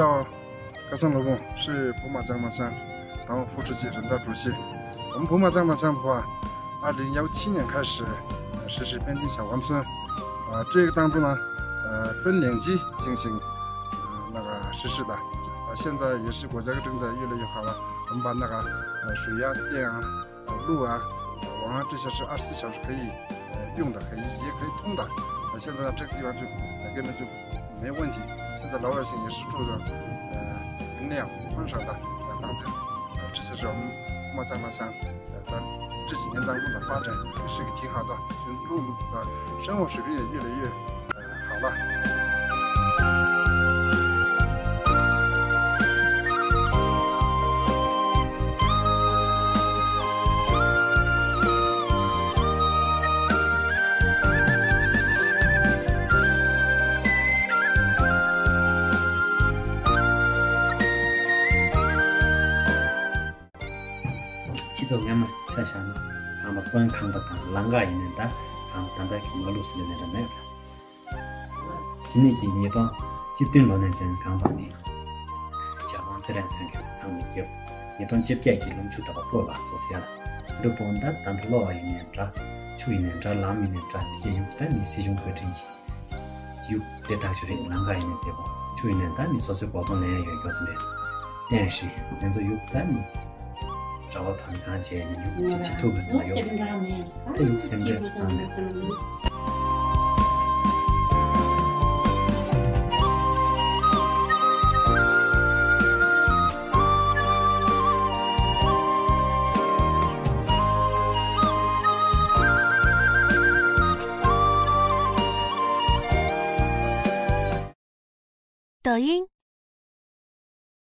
叫格桑罗贡，是普马江南乡党委副书记、人大主席。我们普马江南乡的话，2017年开始实施边境小环村，这个当中呢，分2级进行实施的。现在也是国家的政策越来越好了，我们把水啊、电啊、路啊、网啊这些是24小时可以用的，也可以通的。现在这个地方就根本就没问题。现在老百姓也是住的明亮宽敞的房子，这就是我们普马江南乡这几年当中的发展，也是个挺好的，群众的生活水平也越来越好了。지도냐면 차샤는 아마 뻔 강바다 랑가 있는다 단다 김가루스를 내려내요. 기니기 니도 집들 논의 전 강바니 자원들의 전교 강미교 니도 집게 기름 주다가 보라 소시야. 그리고 본다 단로 있는다 추이는다 라미는다 이게 육다 니 세종 거든지 육 대다주의 랑가 있는 데고 추이는다 니 소시 보통 내에 여기서인데 대시 먼저 육다 니找到团干节有几头个左右，都有3个方面。抖音。